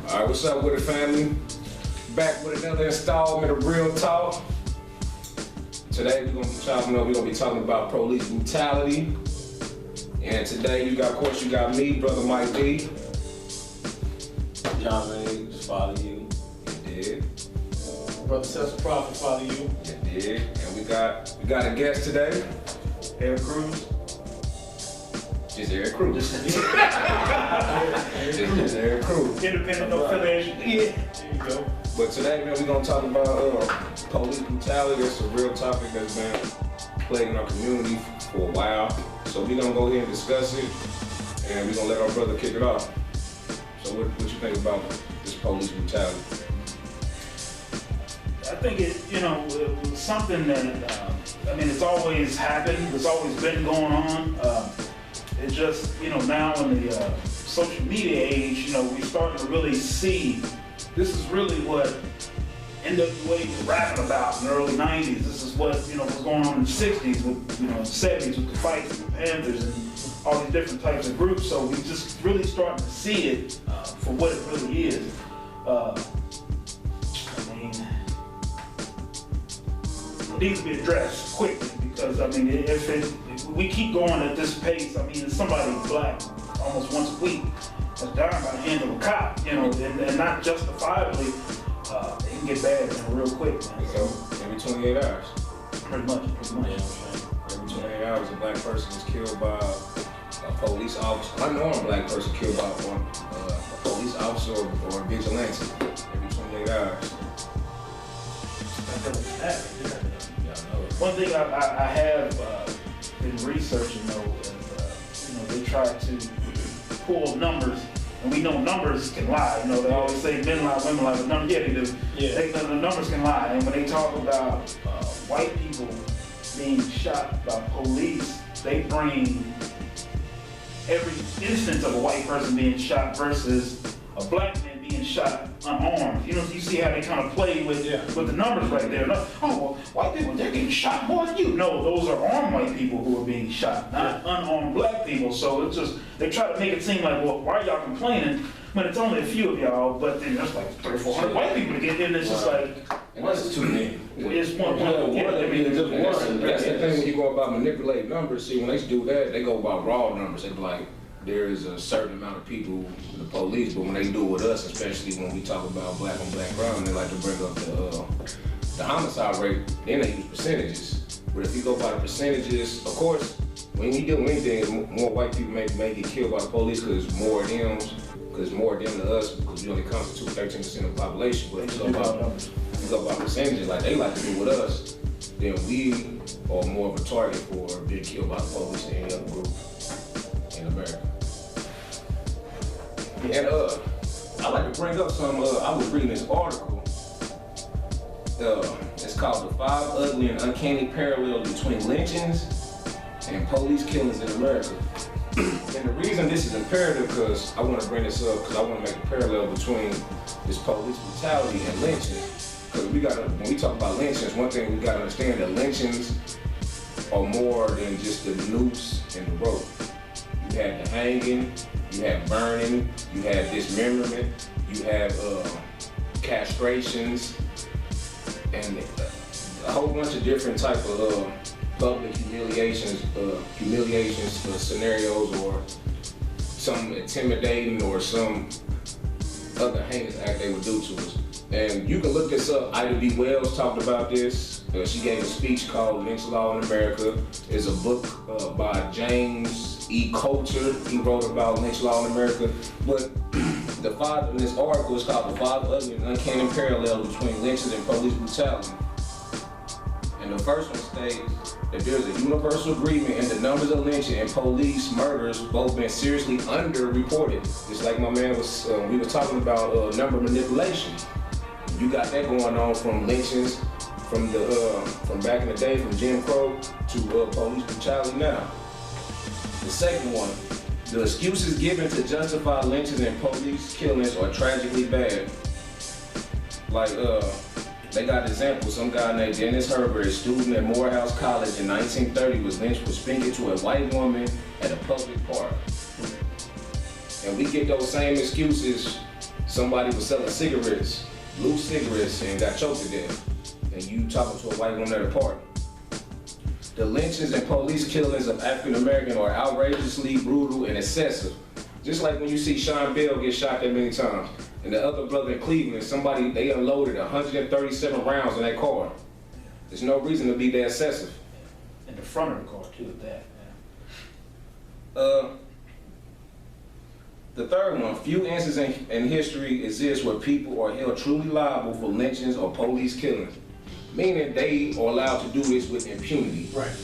All right, what's up with it, family? Back with another installment of Real Talk. Today we're gonna be talking about police brutality. And today of course, you got me, Brother Mike D. John Ray, just follow you. You did. Brother Cecil Prophet, follow you. You did. And we got a guest today. Eric Cruz. Just Eric Cruz. Just Eric Cruz. Independent, no affiliation. Yeah. There you go. But today, man, we're gonna talk about police brutality. It's a real topic that's been plaguing our community for a while. So we're gonna go ahead and discuss it, and we're gonna let our brother kick it off. So what you think about this police brutality? I think it was something that, it's always happened. It's always been going on. It just, now in the social media age, we're starting to really see this is really what NWA was rapping about in the early 90s. This is what, was going on in the 60s with, the 70s with the Fights and the Panthers and all these different types of groups. So we just really starting to see it for what it really is. It needs to be addressed quickly because, if we keep going at this pace, if somebody black almost once a week that's dying by the hand of a cop, and not justifiably, it can get bad real quick, man. So every 28 hours. Pretty much. Every 28 hours, a black person is killed by a police officer. Unarmed black person killed by a police officer or a vigilante. Every 28 hours. One thing I have been researching though is, they try to pull numbers, and we know numbers can lie. They always say men lie, women lie, but numbers, yeah, they do. Yeah. The numbers can lie, and when they talk about white people being shot by police, they bring every instance of a white person being shot versus a black man being shot unarmed. You see how they kind of play with the numbers right there. No, white people, they're getting shot more than you. No, those are armed white people who are being shot, not unarmed black people. So it's just, they try to make it seem like, well, why are y'all complaining when it's only a few of y'all, but then there's like 300 or 400 white people to get in, it's just like... And that's too many. It's one. That's the thing when you go about manipulating numbers. See, when they do that, they go about raw numbers. They be like, there is a certain amount of people in the police, but when they do it with us, especially when we talk about black on black crime, they like to bring up the homicide rate, then they use percentages. But if you go by the percentages, of course, when you do anything, more white people may get killed by the police because more of them to us, because we only constitute 13% of the population. But if you go by percentages, like they like to do with us, then we are more of a target for being killed by the police than any other group in America. And I like to bring up some, I was reading this article, it's called The 5 Ugly and Uncanny Parallels Between Lynchings and Police Killings in America. And the reason this is imperative, because I want to bring this up, because I want to make a parallel between this police brutality and lynching. Because when we talk about lynchings, one thing we got to understand that lynchings are more than just the noose and the rope. You have the hanging, you have burning, you have dismemberment, you have castrations, and a whole bunch of different type of public humiliations scenarios, or some intimidating or some other heinous act they would do to us. And you can look this up. Ida B. Wells talked about this. She gave a speech called Lynch Law in America. It's a book by James E. Coulter. He wrote about lynch law in America. But in this article is called The 5 Ugly and Uncanny Parallels Between Lynches and Police Brutality. And the first one states that there's a universal agreement in the numbers of lynching and police murders both been seriously underreported. Just like my man we were talking about number manipulation. You got that going on from lynchings from back in the day, from Jim Crow to police brutality now. The second one, the excuses given to justify lynchings and police killings are tragically bad. Like they got examples. Some guy named Dennis Herbert, a student at Morehouse College in 1930, was lynched for speaking to a white woman at a public park. And we get those same excuses somebody was selling cigarettes, loose cigarettes, and got choked to death. And you talking to a white woman at a party. The lynchings and police killings of African Americans are outrageously brutal and excessive. Just like when you see Sean Bell get shot that many times. And the other brother in Cleveland, they unloaded 137 rounds in that car. There's no reason to be that excessive. In the front of the car too, at that. The third one, few instances in history exist where people are held truly liable for lynchings or police killings, meaning they are allowed to do this with impunity. Right.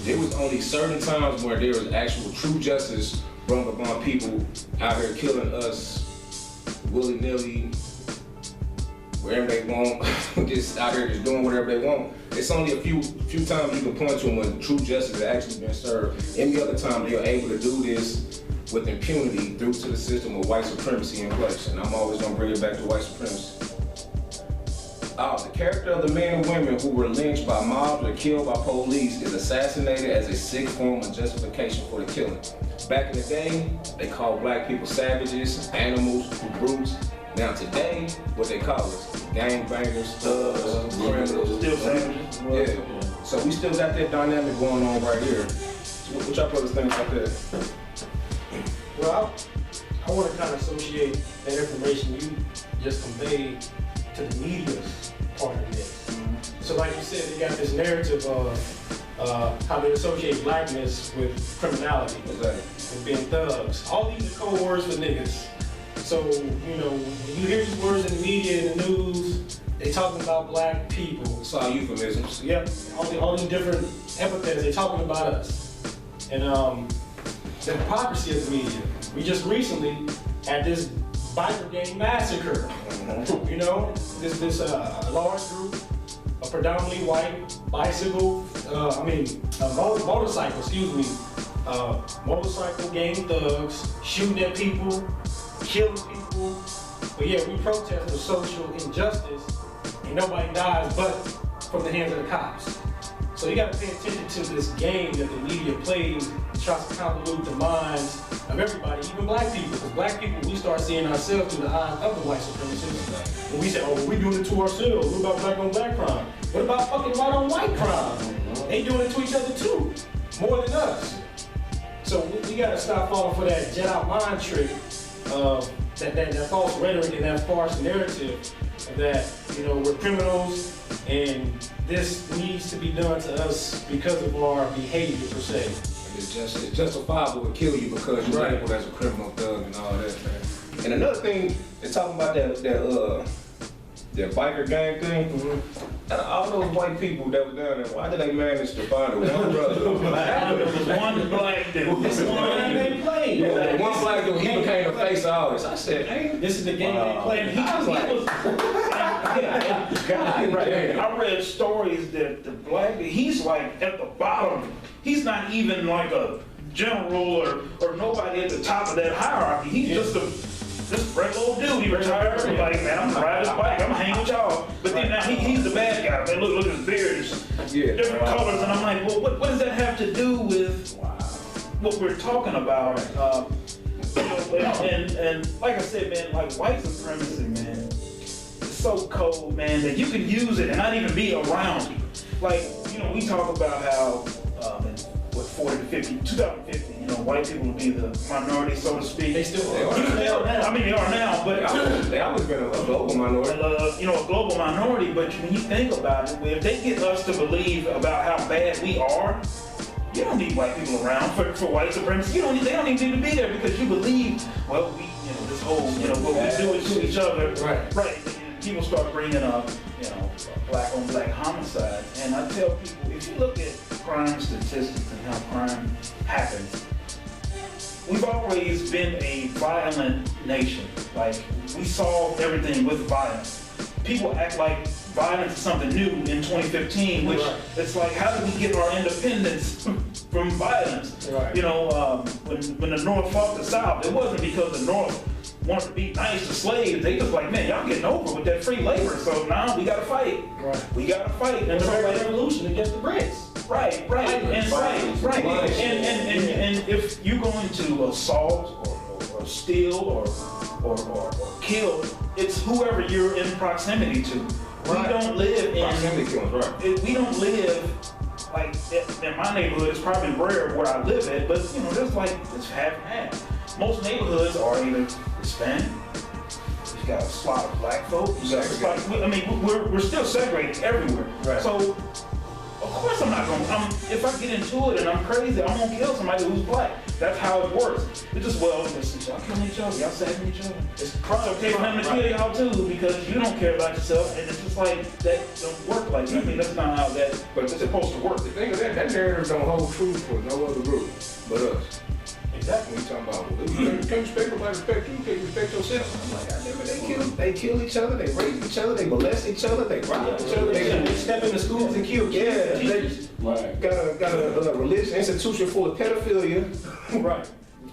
There was only certain times where there was actual true justice brought upon people out here killing us willy-nilly, wherever they want, just out here just doing whatever they want. It's only a few times you can point to when true justice has actually been served. Any other time they are able to do this with impunity due to the system of white supremacy in place. And I'm always gonna bring it back to white supremacy. The character of the men and women who were lynched by mobs or killed by police is assassinated as a sick form of justification for the killing. Back in the day, they called black people savages, animals, brutes. Now today, what they call us, gangbangers, thugs, criminals. Still savages. Yeah. So we still got that dynamic going on right here. So what y'all brothers think about that? Well, I want to kind of associate that information you just conveyed to the media's part of this. So like you said, they got this narrative of how they associate blackness with criminality, Exactly. with being thugs. All these are code words for niggas. So, you know, when you hear these words in the media and the news, they talking about black people. It's all euphemisms. Yep, all these different epithets, they talking about us. And the hypocrisy of the media. We just recently had this biker gang massacre. You know, this large group of predominantly white motorcycle gang thugs shooting at people, killing people. But yeah, we protest for social injustice and nobody dies but from the hands of the cops. So you gotta pay attention to this game that the media plays. It tries to convolute the minds of everybody, even black people. Because black people, we start seeing ourselves through the eyes of the white supremacists. When we say, oh, we doing it to ourselves. What about black on black crime? What about fucking white on white crime? They doing it to each other too, more than us. So we gotta stop falling for that Jedi mind trick of that false rhetoric and that false narrative that, you know, we're criminals and this needs to be done to us because of our behavior per se. It's justifiable to kill you because you're labeled as a criminal thug and all that, man. And another thing, they're talking about that biker gang thing. And all those white people that were down there, why did they manage to find a one brother? There was one black dude. This is the game they play. Yeah, one black dude, he became the face of all this. I said, hey, This is the game they play. And I read stories that the black, he's like at the bottom. He's not even like a general or nobody at the top of that hierarchy. He's just a regular old dude. He retired. He's like, man, I'm gonna ride this bike. I'm gonna hang with y'all. But then now he's the bad guy. Man, look at his beard. It's different colors. And I'm like, well, what does that have to do with what we're talking about? And like I said, man, like white supremacy, man, it's so cold, man, that you can use it and not even be around you. Like, you know, we talk about how in 2050, you know, white people will be the minority, so to speak. They still are. They are now. I mean, they are now, but they always been a global minority. you know, a global minority. But when you think about it, if they get us to believe about how bad we are, you don't need white people around for white supremacy. They don't even need to be there because you believe, well, we, you know, this whole, you know, what we do is to each other. Right. And people start bringing up, you know, black on black homicide. And I tell people, if you look at crime statistics and how crime happens, we've always been a violent nation. Like, we solve everything with violence. People act like violence is something new in 2015, which it's like, how did we get our independence from violence? You know, when the North fought the South, it wasn't because the North wanted to be nice to slaves. They just like, man, y'all getting over with that free labor, so now we gotta fight. We gotta fight. And the American Revolution against the Brits. Right. And if you're going to assault or steal or or killed, it's whoever you're in proximity to. Right. We don't live in, Proximity killings, right? we don't live like in my neighborhood. It's probably rare where I live at, but you know, there's like it's half and half. Most neighborhoods are either Hispanic. You got a slot of black folk. You got a slot, I mean, we're still segregated everywhere. Right. So of course I'm not gonna. If I get into it and I'm crazy, I'm gonna kill somebody who's black. That's how it works. It's just, well, listen, y'all killing each other, y'all saving each other. It's okay for them to kill y'all too, because you don't care about yourself, and it's just like, that don't work like that. I mean, that's not how it's supposed to work. The thing is that narrative don't hold true for no other group but us. Exactly. We talking about, well, you can't respect nobody, respect you, can't respect yourself. I'm like, I never, they kill each other, they rape each other, they molest each other, they rob each other, They step into schools and kill kids. Yeah, they Right. got a religious institution full of pedophilia. Right.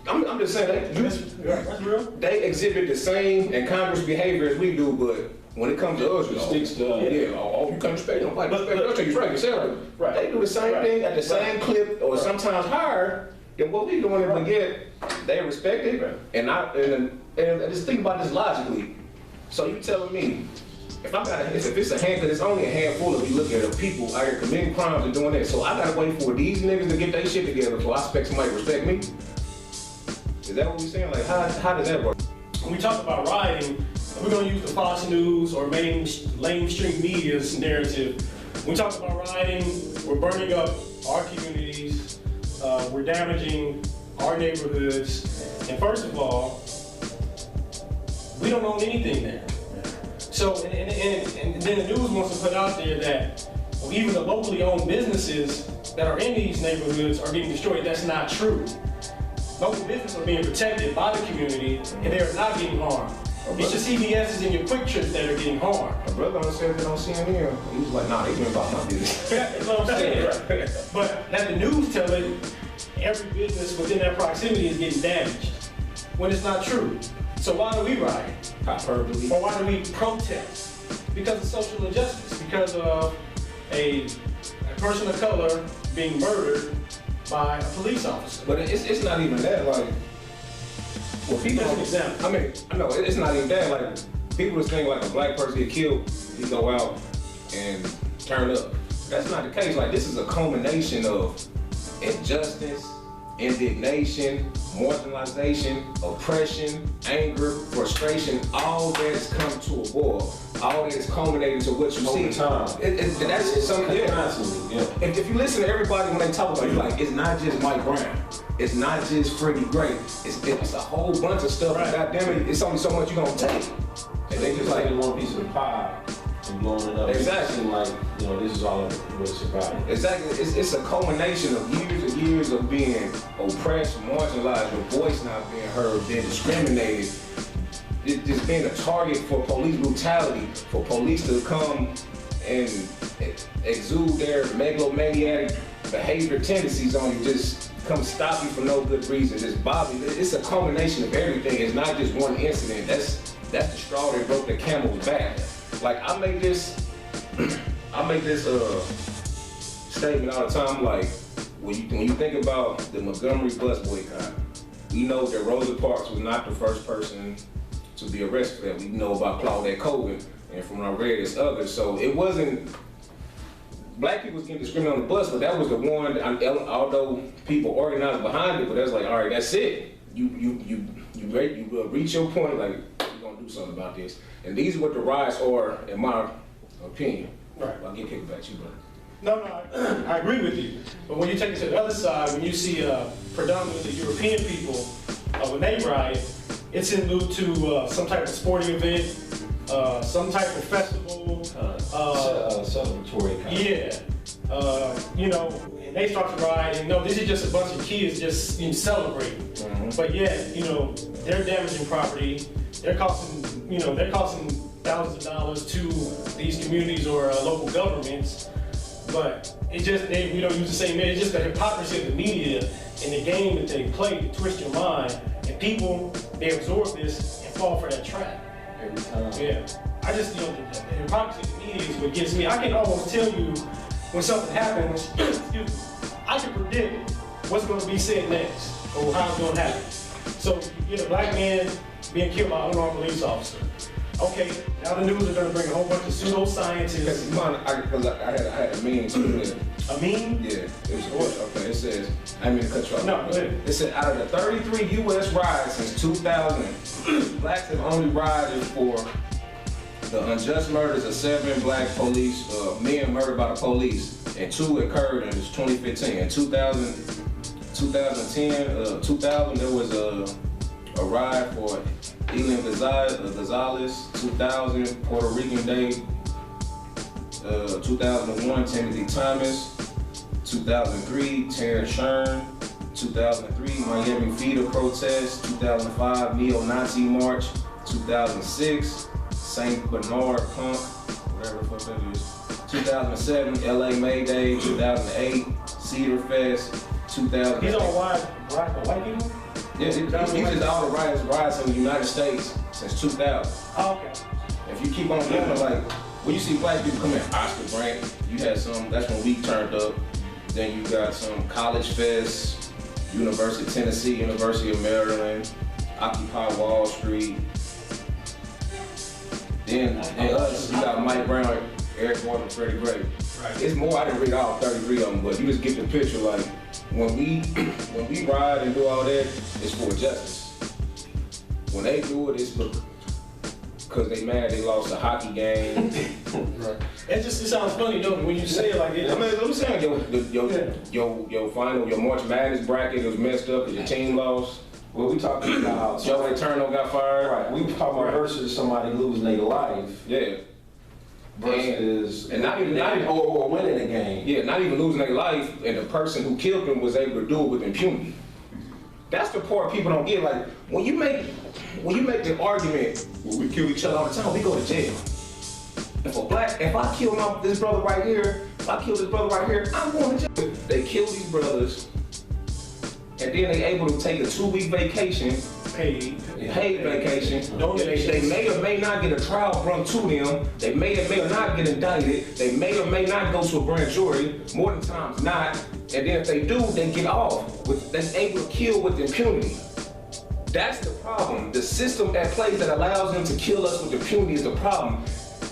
I'm just saying That's real. they exhibit the same incongruous behavior as we do, but when it comes to us, It sticks to us. yeah, you can't respect nobody, respect us, you respect yourself. Right. They do the same thing at the same clip, or sometimes higher than what we doing, but yet they respect it. And just think about this logically. So you telling me, if it's a hand, because it's only a handful of you look at people out here committing crimes and doing that. So I gotta wait for these niggas to get their shit together before I expect somebody to respect me. Is that what we saying? Like, how does that work? When we talk about rioting, we're gonna use the Fox News or mainstream media's narrative. When we talk about rioting, we're burning up our communities, we're damaging our neighborhoods, and first of all, we don't own anything there. So, and then the news wants to put out there that even the locally owned businesses that are in these neighborhoods are being destroyed. That's not true. Local businesses are being protected by the community, and they are not getting harmed. It's your CVS's and your Quick Trips that are getting harmed. My brother said that on CNN. He was like, nah, they been about my business. That's what I'm saying. But let the news tell it, every business within that proximity is getting damaged, when it's not true. So why do we riot? Hyperbole. Or why do we protest? Because of social injustice, because of a person of color being murdered by a police officer. But it's not even that, like, well, people, That's an example. I mean, I know, it's not even that, like, people just think like a black person get killed, he go out and turn up. That's not the case. Like, this is a culmination of injustice, indignation, marginalization, oppression, anger, frustration, all that's come to a boil. All that is culminating to what you see. Over time. That's just something, yeah. Constantly, yeah. If you listen to everybody when they talk about it, like, it's not just Mike Brown. It's not just Freddie Gray. It's a whole bunch of stuff. Right. God damn it, it's only so much you're gonna take. And they just like, taking one piece of the pie and blowing it up. Exactly. It seems like, you know, this is all of what it's about. exactly, it's a culmination of years and years of being oppressed, marginalized, your voice not being heard, being discriminated. Just being a target for police brutality, for police to come and exude their megalomaniac behavior tendencies on you, just come stop you for no good reason, just bother you. It's a culmination of everything. It's not just one incident. That's the straw that broke the camel's back. Like, I make this statement all the time. Like, when you think about the Montgomery bus boycott, we know that Rosa Parks was not the first person to be arrested for that. We know about Claudette Colvin, and from what I read, it's others. So it wasn't black people was getting discriminated on the bus, but that was the one. Although people organized behind it, but that's like, all right, that's it. You reach your point. Like, we're gonna do something about this. And these are what the riots are, in my opinion. Right. I'll get kicked back to you, brother. No, I agree with you. But when you take it to the other side, when you see predominantly European people, when they riot, it's in lieu to some type of sporting event, some type of festival. Celebratory kind. Yeah. You know, and they start to riot, and no, this is just a bunch of kids just celebrating. Mm-hmm. But yet, you know, they're damaging property. They're costing thousands of dollars to these communities or local governments. But it just, we don't use the same, it's just the hypocrisy of the media and the game that they play to twist your mind. And people, they absorb this and fall for that trap. Every time. Yeah. I just, the hypocrisy of the media is what gets me. I can almost tell you when something happens, excuse me, I can predict what's going to be said next or how it's going to happen. So you get a black man being killed by an unarmed police officer. Okay, now the news are gonna bring a whole bunch of pseudoscientists. Because I had a meme too. A meme? Yeah, it was okay. It says, I didn't mean to cut you off. No, go ahead. It said, out of the 33 U.S. riots since 2000, blacks have only rioted for the unjust murders of 7 black police, men murdered by the police, and 2 occurred in 2015. In 2000, there was a riot for Elian Gonzalez, 2000, Puerto Rican Day, 2001, Timothy Thomas, 2003, Terrence Shern, 2003, Miami FIDA protest, 2005, Neo-Nazi March, 2006, St. Bernard Punk, whatever the fuck that is, 2007, LA May Day, 2008, Cedar Fest, 2008. These are black or white people? Yeah, these is all the riots in the United States since 2000. Oh, okay. If you keep on going, like, when you see black people come in, Oscar Grant, you had some, that's when we turned up. Then you got some College Fest, University of Tennessee, University of Maryland, Occupy Wall Street. Then us, you got Mike Brown, Eric Gordon, Freddie Gray. Right. It's more, I didn't read all 33 of them, but you just get the picture, like, when we ride and do all that, it's for justice. When they do it, it's because they mad they lost a hockey game. Right. It sounds funny though when you say it like it. I mean, I'm saying your final, your March Madness bracket was messed up because your team lost. Well, we talking about Joe Eterno got fired. right. We talking about versus somebody losing their life Yeah. versus And not even or winning a game. yeah, not even losing their life, and the person who killed them was able to do it with impunity. That's the part people don't get. Like when you make the argument, well, we kill each other all the time, we go to jail. If I kill this brother right here, I'm going to jail. They kill these brothers, and then they able to take a 2-week vacation, paid vacation. They may or may not get a trial brought to them. They may or may not get indicted. They may or may not go to a grand jury. More than times not. And then if they do, they get off. They're able to kill with impunity. That's the problem. The system at play that allows them to kill us with impunity is the problem.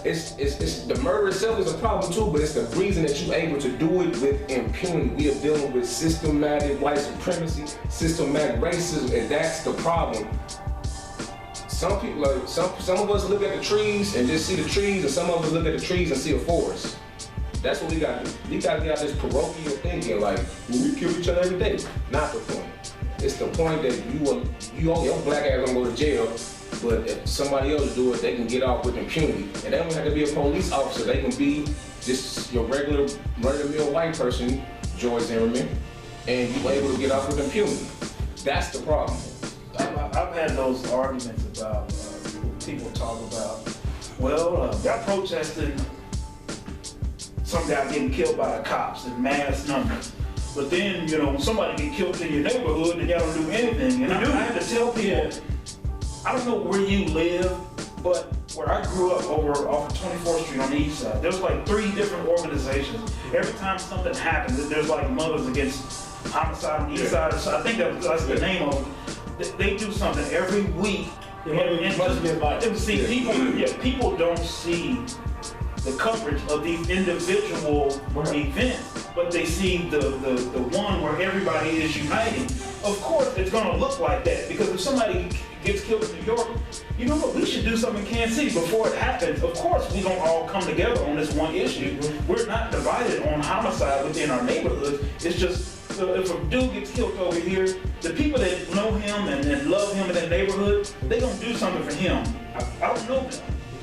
It's the murder itself is a problem too, but it's the reason that you're able to do it with impunity. We are dealing with systematic white supremacy, systematic racism, and that's the problem. Some people, like some of us look at the trees and just see the trees, and some of us look at the trees and see a forest. That's what we got to do. We got to get out this parochial thinking, like, well, we kill each other every day. Not the point. It's the point that your black ass gonna go to jail, but if somebody else do it, they can get off with impunity. And they don't have to be a police officer. They can be just your regular run-of-the-mill white person, George Zimmerman, and you able to get off with impunity. That's the problem. I've had those arguments about people talk about, well, y'all protesting some guy getting killed by the cops in mass numbers. But then, when somebody get killed in your neighborhood, then y'all don't do anything. And I have to tell people, I don't know where you live, but where I grew up off of 24th Street on the east side, there's like 3 different organizations. Every time something happens, there's like Mothers Against Homicide on the east side. So I think that's the name of it. They do something every week. People don't see the coverage of these individual events, but they see the one where everybody is uniting. Of course, it's gonna look like that, because if somebody gets killed in New York, you know what, we should do something in Kansas City before it happens. Of course, we don't all come together on this one issue. We're not divided on homicide within our neighborhood. It's just, if a dude gets killed over here, the people that know him and love him in that neighborhood, they gonna do something for him. I don't know them.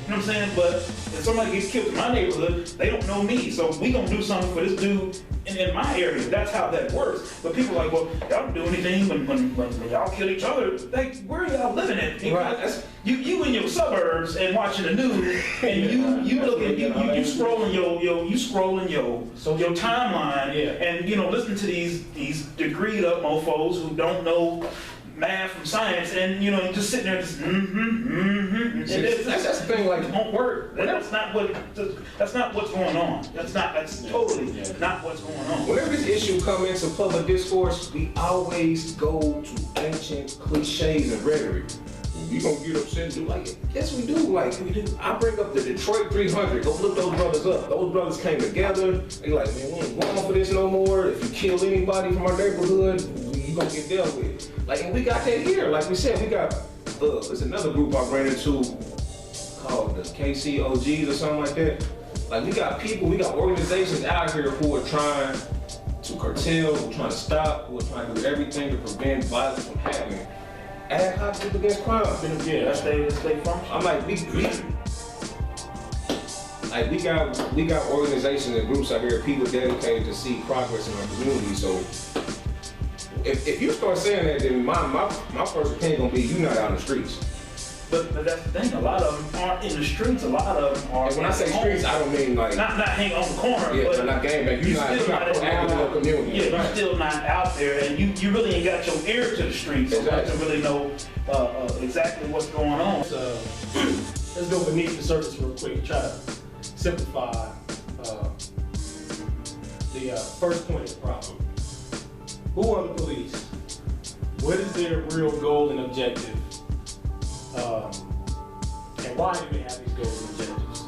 You know what I'm saying? But if somebody gets killed in my neighborhood, they don't know me. So we gonna do something for this dude in my area. That's how that works. But people are like, well, y'all don't do anything when y'all kill each other. Like, where are y'all living at? Right. You in your suburbs and watching the news, and you looking, you scrolling your timeline, and listening to these degreed up mofos who don't know math from science, and just sitting there, just That's the thing. Like, it won't work. That's not what's going on. That's totally not what's going on. Whenever this issue comes into public discourse, we always go to ancient cliches and rhetoric. you gonna get upset and do like, yes we do. Like, I bring up the Detroit 300. Go look those brothers up. Those brothers came together. They like, man, we ain't going for this no more. If you kill anybody from our neighborhood, you gonna get dealt with. Like, and we got that here. Like we said, we got, there's another group I ran into called the KCOGs or something like that. Like, we got people, we got organizations out here who are trying to curtail, who are trying to stop, who are trying to do everything to prevent violence from happening. Ad hoc group against crime. Yeah, that's they function. I'm like, we got organizations and groups out here, people dedicated to see progress in our community. So if you start saying that, then my first opinion gonna be you not out in the streets. But that's the thing, a lot of them aren't in the streets, a lot of them are. And when I say streets, I don't mean like Not hanging on the corner, yeah, but. not gangbang. You're not proactive in your community. Yeah, you're still not out there, and you really ain't got your ear to the streets Exactly. to really know exactly what's going on. Let's go beneath the surface real quick, try to simplify the first point of the problem. Who are the police? What is their real goal and objective? And why do they have these goals and objectives?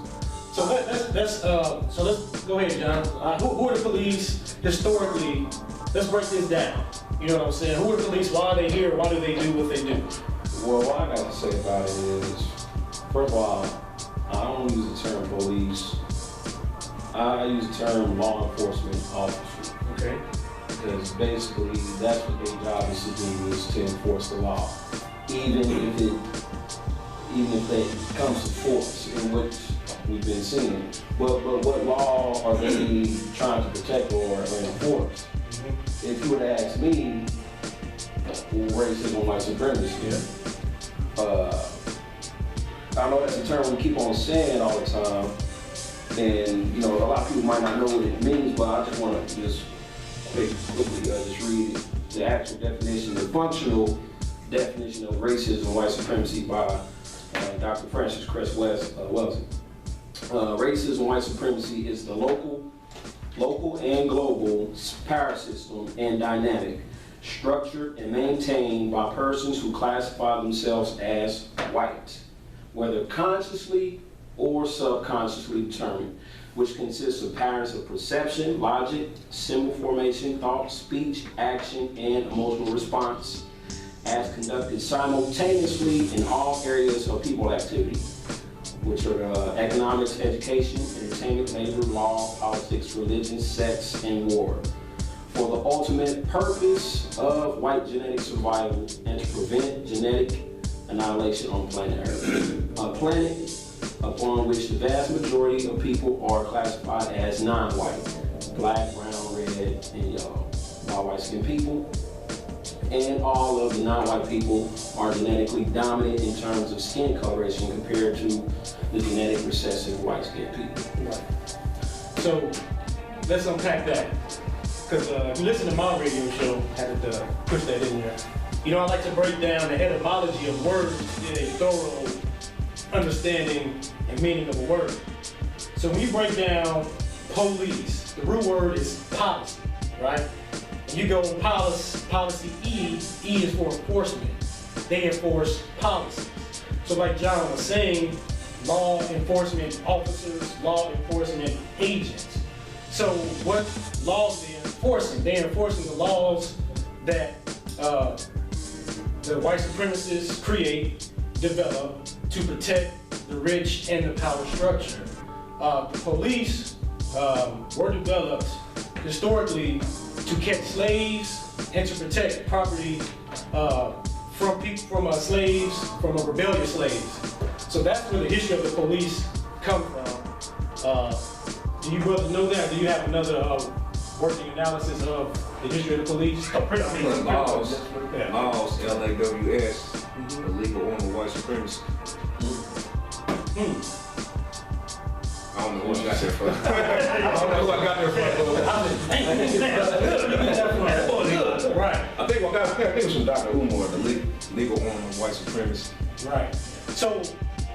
So let's go ahead, John. Who are the police historically? Let's break this down. You know what I'm saying? Who are the police? Why are they here? Why do they do what they do? Well, what I got to say about it is, first of all, I don't use the term police. I use the term law enforcement officer. Okay. Because basically, that's what their job is to do, is to enforce the law. Even if it comes to force, in which we've been seeing. But what law are they trying to protect or enforce? If you were to ask me, racism, white supremacy, I know that's a term we keep on saying all the time, and you know, a lot of people might not know what it means, but I just want to quickly just read the actual definition, the functional definition of racism and white supremacy by Dr. Francis Cress Welsing. Racism and white supremacy is the local and global power system and dynamic structured and maintained by persons who classify themselves as white, whether consciously or subconsciously determined, which consists of patterns of perception, logic, symbol formation, thought, speech, action, and emotional response, as conducted simultaneously in all areas of people activity, which are economics, education, entertainment, labor, law, politics, religion, sex, and war, for the ultimate purpose of white genetic survival and to prevent genetic annihilation on planet Earth, a planet upon which the vast majority of people are classified as non-white, black, brown, red, and yellow, while white-skinned people and all of the non-white people are genetically dominant in terms of skin coloration compared to the genetic recessive white-skinned people. Right. So let's unpack that. Because if you listen to my radio show, I had to push that in there. You know, I like to break down the etymology of words in a thorough understanding and meaning of a word. So when you break down police, the root word is policy, right? And you go policy E is for enforcement. They enforce policies. So like John was saying, law enforcement officers, law enforcement agents. So what laws they're enforcing? They're enforcing the laws that the white supremacists create, develop to protect the rich and the power structure. The police were developed historically to catch slaves and to protect property from slaves, from rebellious slaves. So that's where the history of the police come from. Do you brothers know that? Do you have another working analysis of the history of the police? Laws, LAWS, the legal order of white supremacy. I don't know who I got there from. I don't know who I got there from. Right. I think it was from Dr. Umar, the legal order of white supremacy. Right. So,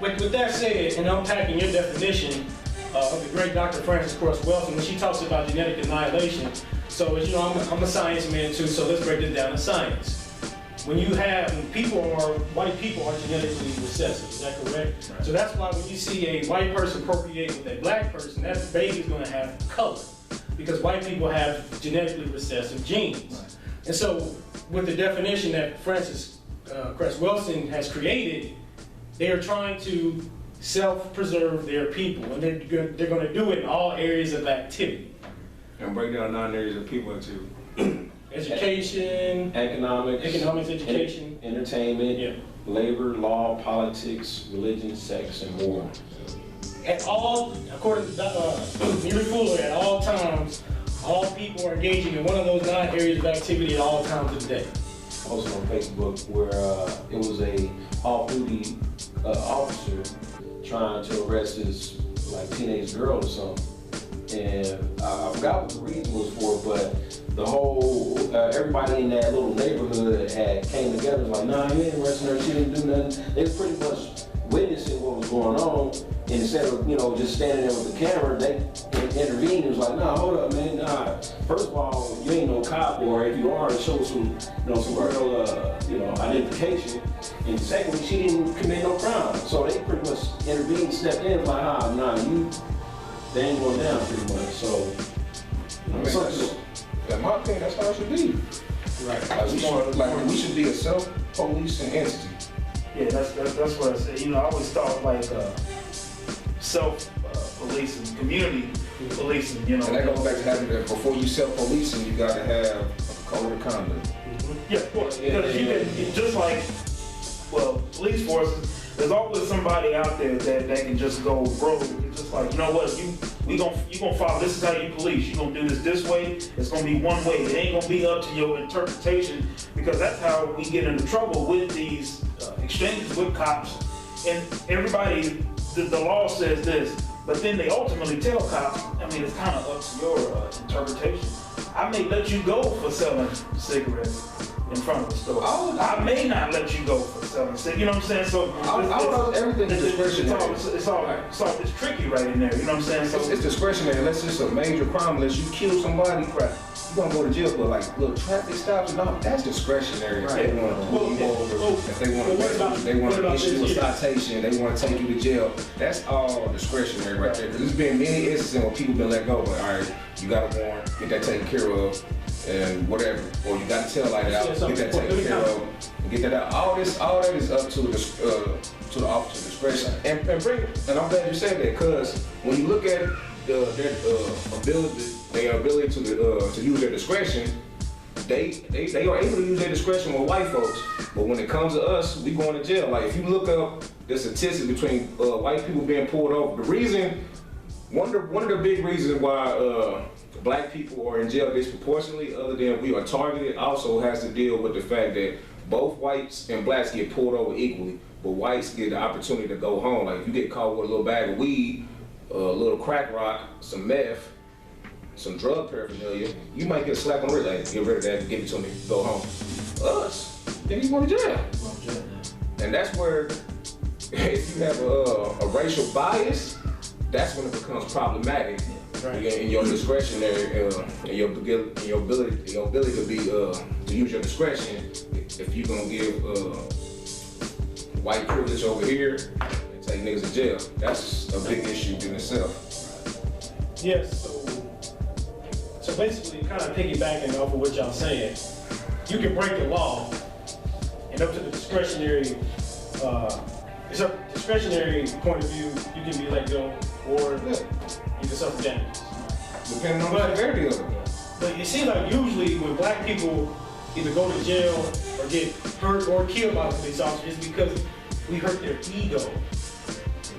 with that said, and unpacking your definition of the great Dr. Francis Cress Welsing, when she talks about genetic annihilation, so as you know, I'm a science man too, so let's break this down to science. when you have white people are genetically recessive, is that correct? Right. So that's why when you see a white person procreate with a black person, that baby's gonna have color, because white people have genetically recessive genes. Right. And so with the definition that Francis Cress Welsing has created, they are trying to self-preserve their people, and they're gonna do it in all areas of activity. And break down 9 areas of people into Education, Economics, education. entertainment, Yeah. labor, law, politics, religion, sex, and war. At all, according to Neely Fuller, at all times, all people are engaging in one of those 9 areas of activity at all times of the day. Posted on Facebook where it was a off-duty officer trying to arrest this like teenage girl or something, and I forgot what the reason was for, but the whole everybody in that little neighborhood had came together like, nah, you ain't arresting her, she didn't do nothing. They was pretty much witnessing what was going on, and instead of just standing there with the camera, they intervened. It was like, nah, hold up, man, nah. First of all, you ain't no cop, or if you are, show some some real identification. And secondly, she didn't commit no crime, so they pretty much intervened, stepped in, like, they ain't going down pretty much. So, in my opinion, that's how it should be. Right. We should be a self-policing entity. Yeah, that's what I say. I always thought like self-policing, community policing. And that goes back to having that before you self-policing, you gotta have a code of conduct. Yeah, of course. Because you can, just like, police forces, there's always somebody out there that can just go rogue. It's just like, you know what, you gonna follow, this is how you police. You gonna do this way, it's gonna be one way. It ain't gonna be up to your interpretation, because that's how we get into trouble with these exchanges with cops. And everybody, the law says this, but then they ultimately tell cops, it's kind of up to your interpretation. I may let you go for selling cigarettes in front of the store. I may not let you go for selling cigarettes. You know what I'm saying? So everything is discretionary. It's tricky right in there. You know what I'm saying? So It's discretionary. Unless it's a major crime, unless you kill somebody, crap, you gonna go to jail. But like little traffic stops and all, that's discretionary. If they want to pull you over, if they want to issue a citation, they want to take you to jail. That's all discretionary right there. Because there's been many instances where people been let go, but all right, you got a warrant, get that taken care of, and whatever, or you got to tell like that, get that taken care of, and get that out. All that is up to the officer's discretion. And I'm glad you said that, because when you look at their ability to use their discretion, they are able to use their discretion with white folks. But when it comes to us, we going to jail. Like if you look up the statistics between white people being pulled over, one of the big reasons why black people are in jail disproportionately, other than we are targeted, also has to deal with the fact that both whites and blacks get pulled over equally, but whites get the opportunity to go home. Like if you get caught with a little bag of weed, a little crack rock, some meth, some drug paraphernalia, you might get a slap on the wrist, like, get rid of that, give it to me, go home. Us, then you going to jail. And that's where, if you have a racial bias, that's when it becomes problematic. Right. In your discretionary, in your ability to be to use your discretion. If you're gonna give white privilege over here and take niggas to jail, that's a big issue in itself. Yes. So basically, kind of piggybacking off of what y'all saying, you can break the law, and up to the discretionary, it's a discretionary point of view, you can be let go, or you can suffer damages. Depending on the severity of it. But it seems like usually when black people either go to jail or get hurt or killed by police officers, it's because we hurt their ego.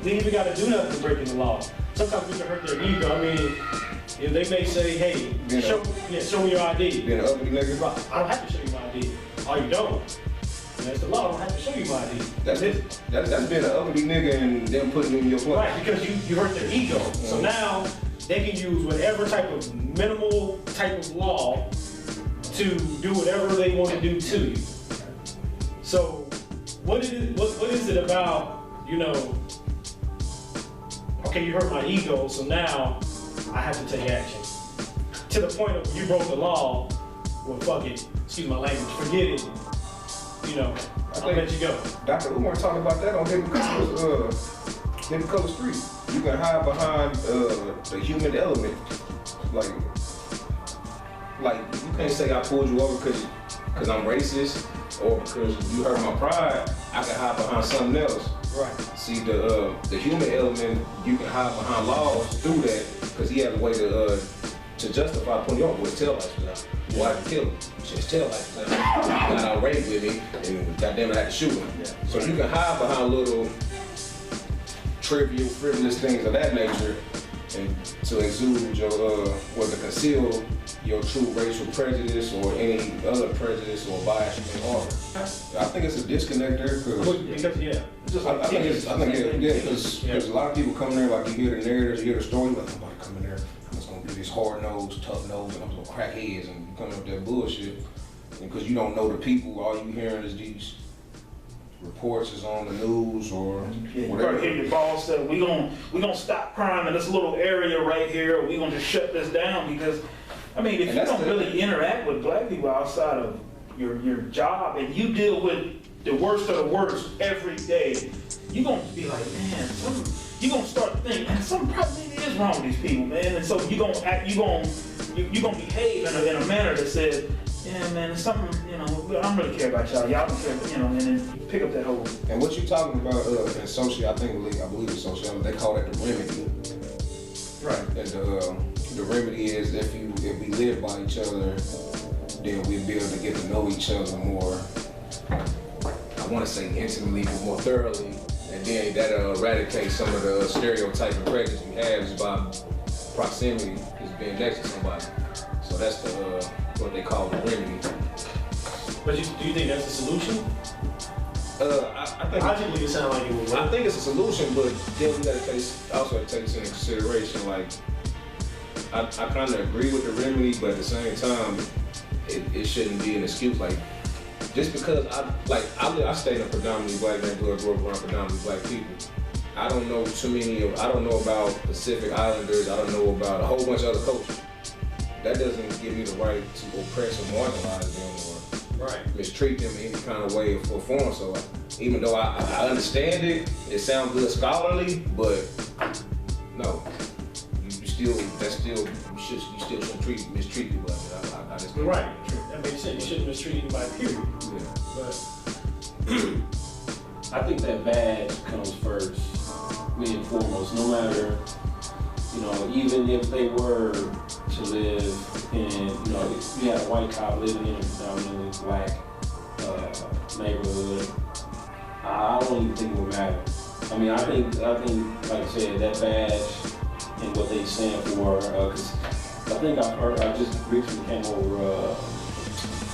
We ain't even got to do nothing to breaking the law. Sometimes we can hurt their ego. If they may say, hey, show me your ID. Being an ugly nigga. I don't have to show you my ID. Oh, you don't? That's the law. I don't have to show you my ID. That's being an ugly nigga and them putting you in your place. Right, because you hurt their ego. Mm-hmm. So now they can use whatever type of minimal type of law to do whatever they want to do to you. So what is it about, okay, you hurt my ego, so now I have to take action. To the point of you broke the law, well, fuck it, excuse my language, forget it. you know, I'll let you go. Dr. Umar talked about that on Hidden Color Street. You can hide behind the human element. Like you can't say I pulled you over because I'm racist or because you hurt my pride. I can hide behind something else. Right. See, the human element, you can hide behind laws through that because he had a way to justify putting you on with his tail lights out. Why did he kill him? His tail lights out. He got outraged with me, and goddamn it, I had to shoot him. Yeah. So you can hide behind little trivial, frivolous things of that nature, and to exude your, to conceal your true racial prejudice or any other prejudice or bias you may harbor. I think it's a disconnector Because, yeah. I think because a lot of people come there, like you hear the narratives, you hear the story, like I'm about to come in there, I'm just gonna be this hard nose, tough nose, and I'm just gonna crack heads and you come up with that bullshit. And because you don't know the people, all you hearing is these reports is on the news or You whatever. probably hear your boss say, we gonna stop crime in this little area right here, or we gonna just shut this down because, I mean, if you don't really interact with black people outside of your job and you deal with the worst of the worst every day, you're gonna be like, man, you're gonna start to think, man, something probably is wrong with these people, man. And so you're gonna behave in a manner that says, yeah, man, it's something, you know, I don't really care about y'all. Y'all don't care, you know, and then you pick up that whole. And what you talking about in social, I believe in social, they call that the remedy. Right. And the remedy is if we live by each other, then we'll be able to get to know each other more, I want to say intimately, but more thoroughly. And then that'll eradicate some of the stereotype and prejudice we have is by proximity, is being next to somebody. So that's what they call the remedy. But do you think that's the solution? I think logically it sounds like it would work. I think it's a solution, but then we gotta take this into consideration. Like, I kind of agree with the remedy, but at the same time, it shouldn't be an excuse. Like, just because I stay in a predominantly black neighborhood, grew up around predominantly black people. I don't know I don't know about Pacific Islanders. I don't know about a whole bunch of other cultures. That doesn't give me the right to oppress or marginalize them or mistreat them in any kind of way or form. So even though I understand it sounds good scholarly, but no, you still shouldn't mistreat people like that. I just right. That makes sense. You shouldn't mistreat anybody, period. Yeah. But I think that badge comes first, me and foremost, no matter, you know, even if they were to live in, you know, you had a white cop living in a predominantly black neighborhood, I don't even think it would matter. I mean, I think, like I said, that badge and what they stand for, because I think I just recently came over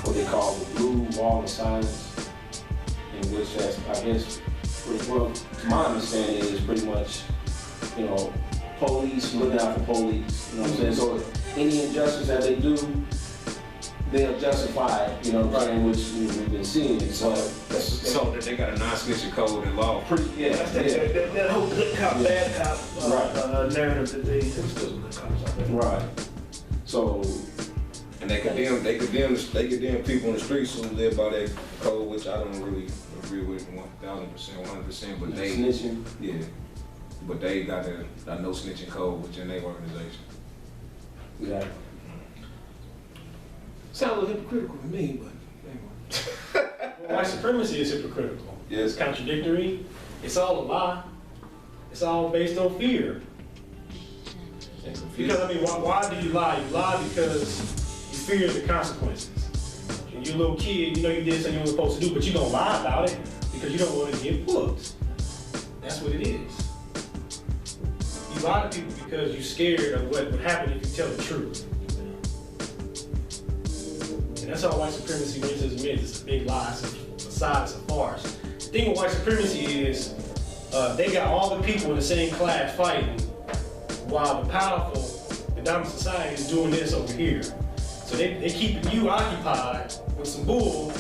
what they call the blue wall of silence, in which that's, I guess, pretty well, to my understanding, is pretty much, you know, police, looking out for police, you know what I'm saying? So any injustice that they do, they'll justify it, you know what I'm saying, which we've been seeing. So that they got a non-snitching code in law. That whole good cop, bad cop narrative that they still some good cops out there. Right. So And they condemn people in the streets who live by that code, which I don't really agree with 1,000%, 100%. But they snitching. Yeah. But they got a no snitching code within their organization. Yeah. Sounds a little hypocritical to me, but anyway. white supremacy is hypocritical. Yes. It's contradictory. It's all a lie. It's all based on fear. Because, I mean, why do you lie? You lie because you fear the consequences. When you're a little kid, you know you did something you weren't supposed to do, but you don't lie about it because you don't want to get whooped. That's what it is. You lie to people because you're scared of what would happen if you tell the truth. And that's all white supremacy racism is. It's a big lie. It's a facade. It's a farce. The thing with white supremacy is they got all the people in the same class fighting while the powerful, the dominant society is doing this over here. So they keeping you occupied with some bull,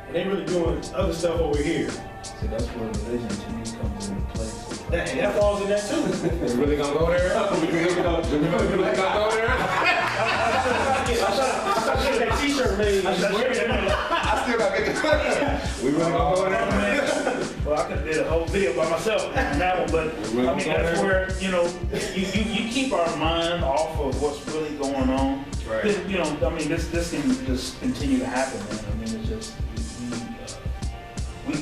and they really doing other stuff over here. So that's where religion to me comes into place. And that falls in that too. We really gonna go there? We really gonna go there? I should get that t-shirt made. I still gotta get the We really gonna go in there, man. Well, I could have did a whole video by myself on that one, but Really I mean, gonna go that's there? where, you know, you keep our mind off of what's really going on. Right. Then, you know, I mean, this can just continue to happen, man. I mean, it's just,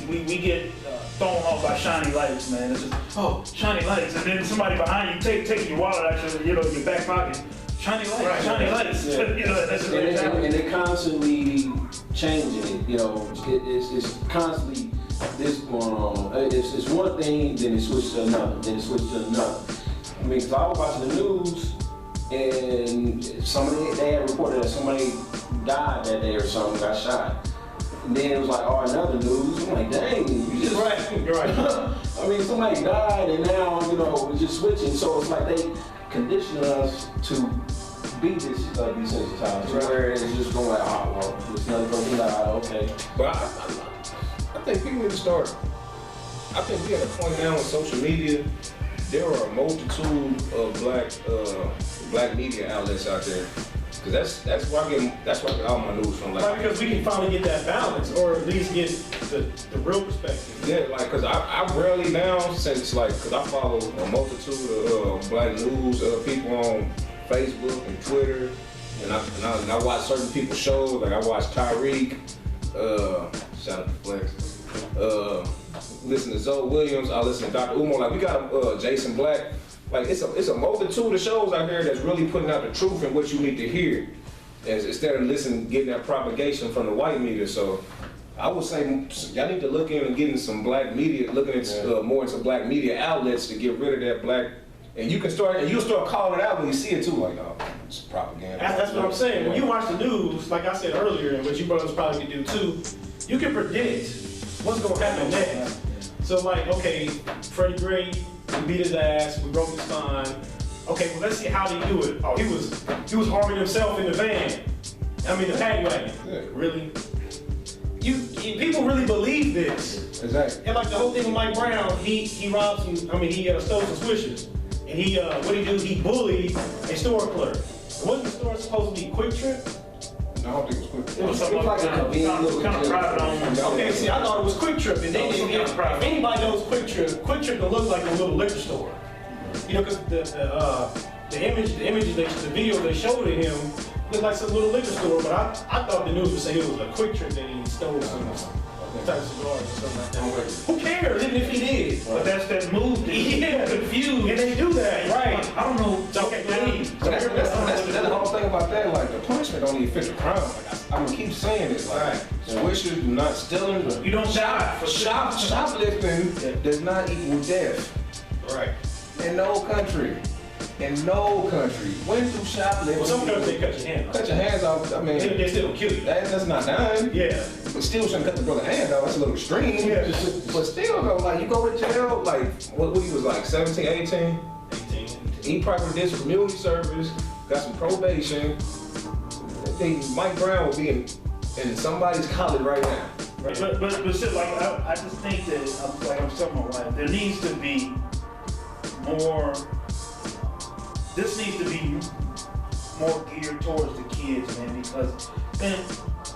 we get thrown off by shiny lights, man. It's just, oh, shiny lights. And then somebody behind you taking your wallet out your, your back pocket. Shiny lights, Right. shiny lights. Yeah. You know, that's just And they're constantly changing it, you know, it's constantly this going on. It's one thing, then it switches to another, then it switches to another. I mean, cause I was watching the news and they had reported that somebody died that day or something, got shot. And then it was like, oh, another news. I'm like, dang, you just You're right. I mean, somebody died and now, you know, it's just switching. So it's like they condition us to be desensitized, where it's just going like, oh, well, there's another person died, okay. But I think people need to start. I think we at a point now on social media. There are a multitude of black media outlets out there. Cause that's where I get all my news from. Right, because we can finally get that balance, or at least get the real perspective. Yeah, like, cause I rarely now, since like, cause I follow a multitude of black news people on Facebook and Twitter, and I watch certain people's shows. Like I watch Tyreek, shout out to Flex. Listen to Zoe Williams. I listen to Dr. Umar. Like we got Jason Black. Like it's a multitude of shows out here that's really putting out the truth and what you need to hear, instead of getting that propagation from the white media. So I would say y'all need to look in and getting some black media, looking at more into black media outlets to get rid of that black. And you'll start calling it out when you see it too. Like, oh, it's propaganda. That's what I'm saying. When you watch the news, like I said earlier, and what you brothers probably can do too, you can predict what's going to happen next. So like, okay, Freddie Gray, we beat his ass, we broke his spine. Okay, well let's see how did he do it. Oh, he was harming himself in the van. I mean the paddy wagon. Yeah. Really? People really believe this. Exactly. And like the whole thing with Mike Brown, he robbed some, he stole some swishers. And what he do? He bullied a store clerk. Wasn't the store supposed to be Quick Trip? No, I don't think it was quick. It was something like a convenient little kind of private owned. Okay, see, I thought it was Quick Trip, and then if anybody knows Quick Trip can look like a little liquor store. You know, because the images, the video they showed of him looked like some little liquor store, but I thought the news would say it was a Quick Trip that he stole some type of cigars or something like that. Who cares, even if he did? But that's that move that Yeah, confused. and they do that, right? I don't know. Okay, But that's the whole thing about that. Like the punishment don't even fit the crime. Like I'm gonna keep saying this. Like swishers do not stealing. You don't die for Shoplifting does not equal death. Right. In no country. In no country. When do shoplifting? Well, some countries they cut your hand off. Cut your hands off. I mean, They still don't kill you. that's not done. Yeah. But still shouldn't cut the brother hand off. That's a little extreme. Yeah. But still though, like you go to jail, like what he was like 17, 18. 18. He probably did some community service, got some probation. I think Mike Brown will be in somebody's college right now. But still, like I just think that like I'm telling my wife, there needs to be more. This needs to be more geared towards the kids, man, because man,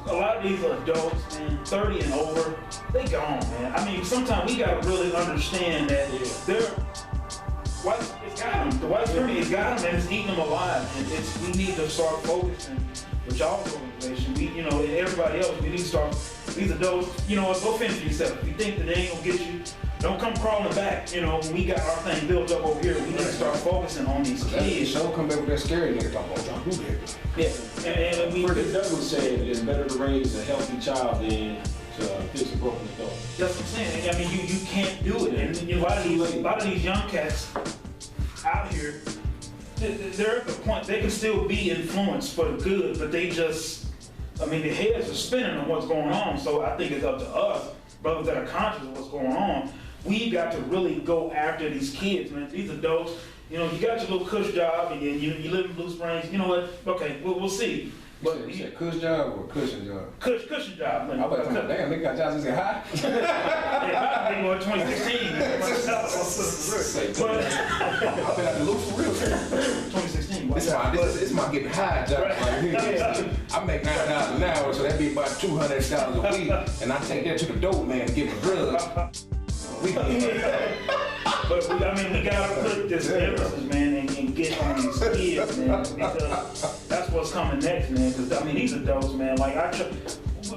a lot of these adults, man, 30 and over, they gone, man. I mean, sometimes we gotta really understand that they're it's got them. The white supremacy has got them, and it's eating them alive. And we need to start focusing with y'all's organization. And everybody else, we need to start. These adults, go fend for yourself. If you think that they ain't gonna get you, don't come crawling back. When we got our thing built up over here, we need to start focusing on these kids. Don't come back with that scary nigga talking about John Who did it. Yeah, and we. Frederick Douglass said it's better to raise a healthy child than to fix a broken adult. That's what I'm saying. I mean, you can't do it. And a lot of these young cats out here, they're at the point they can still be influenced for the good, but they just, their heads are spinning on what's going on. So I think it's up to us, brothers that are conscious of what's going on. We got to really go after these kids, man. These adults, you got your little cush job, and you live in Blue Springs. You know what? Okay, we'll see. But You said cush job or cushion job? cushion job, man. I was like, damn, they got jobs that say hi. Yeah, I think 2016. I've been at the loop for real. 2016. you. It's my getting high job. Right. Like, I make $9 an hour, so that'd be about $200 a week, and I take that to the dope man and give him drugs. But I mean, we gotta put this emphasis, man, and get on these kids, man, because that's what's coming next, man. Because I mean, these adults, man, like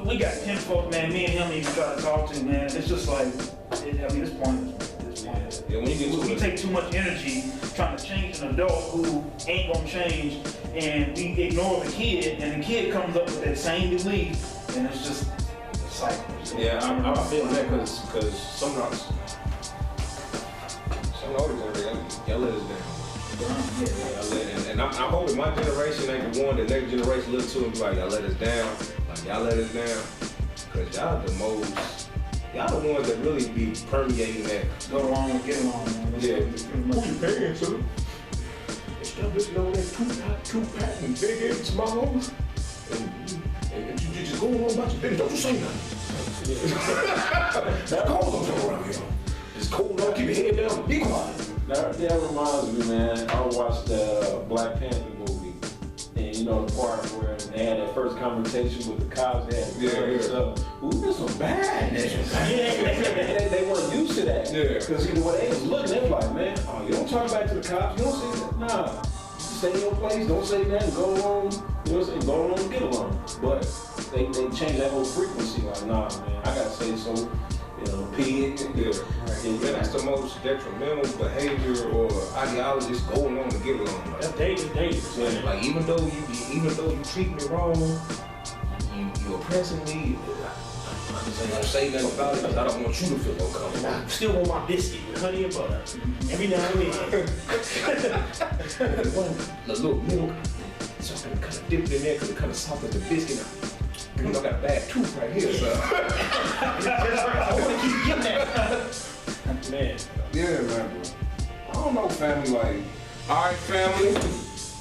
we got 10 folks, man. Me and him even try to talk to, man. It's just like, I mean, it's pointless. It's pointless. Yeah, when you get to We it. take too much energy trying to change an adult who ain't gonna change, and we ignore the kid, and the kid comes up with that same belief, and it's just a cycle. Yeah, I feel that because some older generation, y'all let us down. And I'm hoping my generation ain't the one, the next generation look to and be like, y'all let us down. Like, y'all let us down. Because y'all the ones that really be permeating that. Go along and get along, man. That's Yeah. what it's pretty much. Who you paying, son? Stop listening on that Tupac and Big M Smalls. And you just go on about your business. Don't you say nothing. It's cold around here. It's cold out. Keep your head down. Be quiet. That reminds me, man. I watched the Black Panther movie, and you know the part where they had that first conversation with the cops. They had guns up. Ooh, this was bad. They weren't used to that. Yeah. Because when they was looking, they was like, man, oh, you don't talk back to the cops. You don't say that. Nah. You stay in your place. Don't say nothing. Go along. You know what I'm saying? Go along and get along. But they changed that whole frequency. Like, nah, man, I gotta say so. You know, pig. Yeah. Man, that's the most detrimental behavior or ideology is going on to get along. Like, That's dangerous. yeah, like even though you treat me wrong, you oppressing me. I just ain't gonna say nothing about it because I don't want you to feel uncomfortable. I still want my biscuit with honey and butter. Every now and then. A little milk, something kind of dipped in there because it kind of softens the biscuit. I got a bad tooth right here, so. I want to keep getting that. Man. Yeah, man. I don't know, family. Like, all right, family.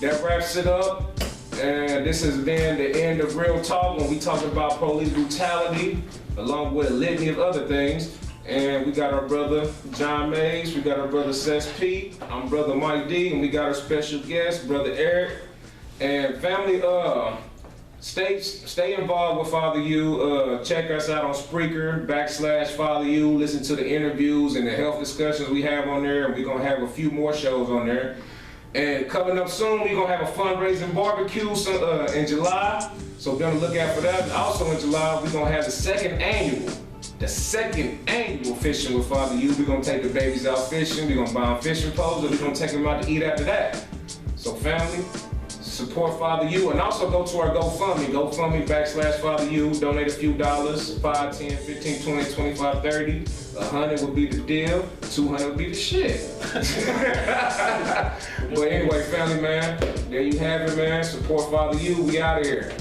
That wraps it up. And this has been the end of Real Talk when we talk about police brutality, along with a litany of other things. And we got our brother John Mays, we got our brother Seth P, I'm brother Mike D, and we got our special guest, brother Eric. And family, stay involved with Father U. Check us out on Spreaker /Father U. Listen to the interviews and the health discussions we have on there, and we're gonna have a few more shows on there. And coming up soon, we're gonna have a fundraising barbecue in July, so be on the lookout for that. And also in July, we're gonna have the second annual Fishing with Father U. We're gonna take the babies out fishing. We're gonna buy them fishing poles, and we're gonna take them out to eat after that. So family, support Father U, and also go to our GoFundMe /Father U. Donate a few dollars, 5, 10, 15, 20, 25, 30. 100 would be the deal, 200 would be the shit. But anyway, family, man, there you have it, man. Support Father U. We out of here.